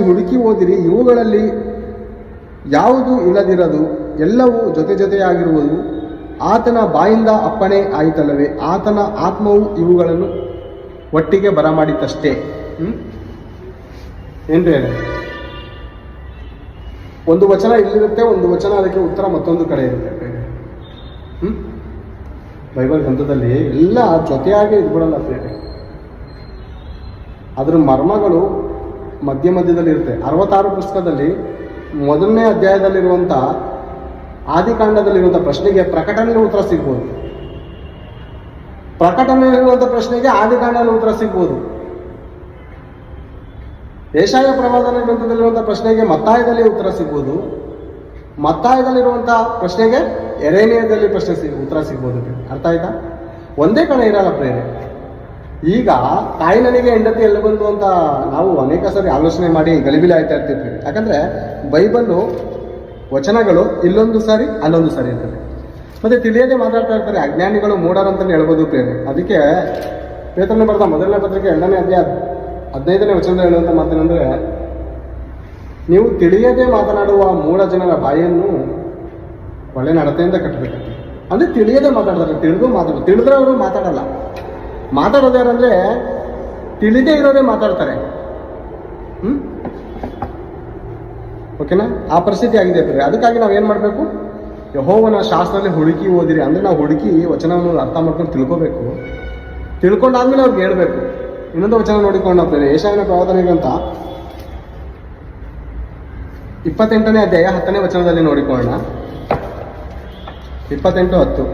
ಹುಡುಕಿ ಓದಿರಿ, ಇವುಗಳಲ್ಲಿ ಯಾವುದು ಇಲ್ಲದಿರದು, ಎಲ್ಲವೂ ಜೊತೆ ಜೊತೆಯಾಗಿರುವುದು. ಆತನ ಬಾಯಿಂದ ಅಪ್ಪಣೆ ಆಯಿತಲ್ಲವೇ, ಆತನ ಆತ್ಮವು ಇವುಗಳನ್ನು ಒಟ್ಟಿಗೆ ಬರಮಾಡಿತಷ್ಟೇ. ಏನ್ರಿ ಒಂದು ವಚನ ಇಲ್ಲಿರುತ್ತೆ, ಒಂದು ವಚನ ಅದಕ್ಕೆ ಉತ್ತರ ಮತ್ತೊಂದು ಕಡೆ ಇರುತ್ತೆ. ಬೈಬಲ್ ಗ್ರಂಥದಲ್ಲಿ ಎಲ್ಲ ಜೊತೆಯಾಗಿ ಇದ್ಬಿಡಲ್ಲ ಪ್ರೇರೆ. ಅದ್ರ ಮರ್ಮಗಳು ಮಧ್ಯ ಮಧ್ಯದಲ್ಲಿ ಇರುತ್ತೆ. 66 ಪುಸ್ತಕದಲ್ಲಿ ಮೊದಲನೇ ಅಧ್ಯಾಯದಲ್ಲಿರುವಂಥ ಆದಿಕಾಂಡದಲ್ಲಿರುವಂಥ ಪ್ರಶ್ನೆಗೆ ಪ್ರಕಟಣೆಯಲ್ಲಿ ಉತ್ತರ ಸಿಗ್ಬೋದು. ಪ್ರಕಟಣೆಯಲ್ಲಿರುವಂಥ ಪ್ರಶ್ನೆಗೆ ಆದಿಕಾಂಡದಲ್ಲಿ ಉತ್ತರ ಸಿಗ್ಬೋದು. ಯೆಶಾಯ ಪ್ರವಾದನ ಗ್ರಂಥದಲ್ಲಿರುವಂಥ ಪ್ರಶ್ನೆಗೆ ಮತ್ತಾಯದಲ್ಲಿ ಉತ್ತರ ಸಿಗ್ಬೋದು. ಮತ್ತಾಯದಲ್ಲಿರುವಂಥ ಪ್ರಶ್ನೆಗೆ ಯೆರೆಮೀಯದಲ್ಲಿ ಉತ್ತರ ಸಿಗ್ಬೋದು. ಅರ್ಥ ಆಯ್ತಾ? ಒಂದೇ ಕಡೆ ಇರಲ್ಲ ಪ್ರೇರೆ. ಈಗ ತಾಯಿನನಿಗೆ ಹೆಂಡತಿ ಎಲ್ಲಿ ಬಂತು ಅಂತ ನಾವು ಅನೇಕ ಸಾರಿ ಆಲೋಚನೆ ಮಾಡಿ ಗಲಿಬಿಲಿ ಆಯ್ತಾ ಇರ್ತಿದ್ವಿ. ಯಾಕಂದ್ರೆ ಬೈಬಲ್ಲು ವಚನಗಳು ಇಲ್ಲೊಂದು ಸಾರಿ ಅಲ್ಲೊಂದು ಸಾರಿ ಇರ್ತದೆ. ಮತ್ತೆ ತಿಳಿಯದೆ ಮಾತಾಡ್ತಾ ಇರ್ತಾರೆ. ಅಜ್ಞಾನಿಗಳು ಮೂಢರಂತಾನೆ ಹೇಳ್ಬೋದು ಪ್ರೇರೆ. ಅದಕ್ಕೆ ಪೇತ್ರನ ಬರೆದ ಮೊದಲನೇ ಪತ್ರಿಕೆ 2ನೇ ಅಧ್ಯಾಯ 15ನೇ ವಚನದಲ್ಲಿ ಹೇಳುವಂಥ ಮಾತೇನೆಂದರೆ, ನೀವು ತಿಳಿಯದೆ ಮಾತನಾಡುವ ಮೂಢ ಜನರ ಬಾಯಿಯನ್ನು ಒಳ್ಳೆ ನಡತೆಯಿಂದ ಕಟ್ಟಬೇಕಂತೆ. ಅಂದ್ರೆ ತಿಳಿಯದೆ ಮಾತಾಡ್ತಾರೆ, ತಿಳಿದ್ರೆ ಅವರು ಮಾತಾಡಲ್ಲ. ಮಾತಾಡೋದು ಯಾರಂದ್ರೆ ತಿಳಿದೇ ಇರೋದೇ ಮಾತಾಡ್ತಾರೆ. ಓಕೆನಾ? ಆ ಪರಿಸ್ಥಿತಿ ಆಗಿದೆ. ಅದಕ್ಕಾಗಿ ನಾವೇನು ಮಾಡಬೇಕು? ಯೆಹೋವನ ಶಾಸ್ತ್ರದಲ್ಲಿ ಹುಡುಕಿ ಓದಿರಿ. ಅಂದ್ರೆ ನಾವು ಹುಡುಕಿ ವಚನವನ್ನು ಅರ್ಥ ಮಾಡ್ಕೊಂಡು ತಿಳ್ಕೋಬೇಕು. ತಿಳ್ಕೊಂಡಾದ್ಮೇಲೆ ಅವ್ರಿಗೆ ಹೇಳ್ಬೇಕು. ಇನ್ನೊಂದು ವಚನ ನೋಡಿಕೊಂಡು ಹೋಗ್ತಾರೆ. ಯೆಶಾಯನ ಪ್ರವಾದನೆಗಂತ 28ನೇ ಅಧ್ಯಾಯ 10ನೇ ವಚನದಲ್ಲಿ ನೋಡಿಕೊಳ್ಳೋಣ. 28:10.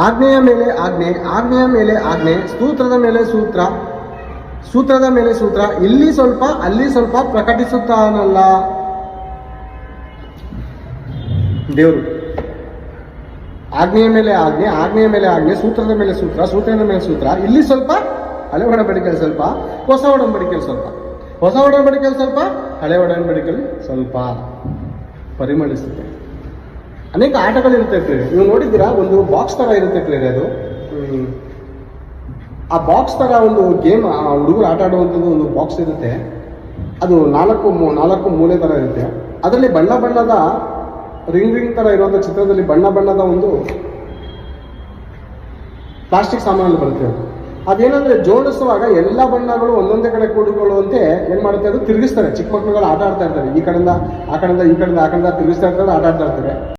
ಆಜ್ಞೆಯ ಮೇಲೆ ಆಜ್ಞೆ, ಆಜ್ಞೆಯ ಮೇಲೆ ಆಜ್ಞೆ, ಸೂತ್ರದ ಮೇಲೆ ಸೂತ್ರ, ಸೂತ್ರದ ಮೇಲೆ ಸೂತ್ರ, ಇಲ್ಲಿ ಸ್ವಲ್ಪ ಅಲ್ಲಿ ಸ್ವಲ್ಪ ಪ್ರಕಟಿಸುತ್ತಾನಲ್ಲ ದೇವರು. ಆಜ್ಞೆಯ ಮೇಲೆ ಆಜ್ಞೆ, ಆಜ್ಞೆಯ ಮೇಲೆ ಆಜ್ಞೆ, ಸೂತ್ರದ ಮೇಲೆ ಸೂತ್ರ, ಸೂತ್ರದ ಮೇಲೆ ಸೂತ್ರ, ಇಲ್ಲಿ ಸ್ವಲ್ಪ, ಹಳೆ ಒಡಂಬಡಿಕೆಯಲ್ಲಿ ಸ್ವಲ್ಪ, ಹೊಸ ಒಡಂಬಡಿಕೆಯಲ್ಲಿ ಸ್ವಲ್ಪ, ಹೊಸ ಒಡಂಬಡಿಕೆಯಲ್ಲಿ ಸ್ವಲ್ಪ, ಹಳೆ ಒಡಂಬಡಿಕೆಯಲ್ಲಿ ಸ್ವಲ್ಪ ಪರಿಮಳಿಸುತ್ತೆ. ಅನೇಕ ಆಟಗಳಿರುತ್ತೆ ಪ್ರೇರೆ. ನೀವು ನೋಡಿದ್ದೀರಾ? ಒಂದು ಬಾಕ್ಸ್ ತರ ಇರುತ್ತೆ ಪ್ರೇರೆ. ಅದು ಆ ಬಾಕ್ಸ್ ತರ ಒಂದು ಗೇಮ್, ಹುಡುಗರು ಆಟ ಆಡುವಂಥದ್ದು ಒಂದು ಬಾಕ್ಸ್ ಇರುತ್ತೆ. ಅದು ನಾಲ್ಕು ಮೂಲೆ ತರ ಇರುತ್ತೆ. ಅದರಲ್ಲಿ ಬಣ್ಣ ಬಣ್ಣದ ರಿಂಗ್ ತರ ಇರುವಂಥ ಚಿತ್ರದಲ್ಲಿ ಬಣ್ಣ ಬಣ್ಣದ ಒಂದು ಪ್ಲಾಸ್ಟಿಕ್ ಸಾಮಾನಲ್ಲಿ ಬರುತ್ತೆ. ಅದೇನಂದ್ರೆ ಜೋಡಿಸುವಾಗ ಎಲ್ಲ ಬಣ್ಣಗಳು ಒಂದೊಂದೇ ಕಡೆ ಕೂಡಿಕೊಳ್ಳುವಂತೆ ಏನ್ ಮಾಡುತ್ತೆ, ಅದು ತಿರುಗಿಸ್ತಾರೆ. ಚಿಕ್ಕ ಮಕ್ಕಳುಗಳು ಆಟ ಆಡ್ತಾ ಇರ್ತಾರೆ. ಈ ಕಡೆಯಿಂದ ಆ ಕಡೆಯಿಂದ, ಈ ಕಡೆಯಿಂದ ಆ ಕಡೆಯಿಂದ ತಿರುಗಿಸ್ತಾ ಇರ್ತಾರೆ, ಆಟ ಆಡ್ತಾ ಇರ್ತಾರೆ.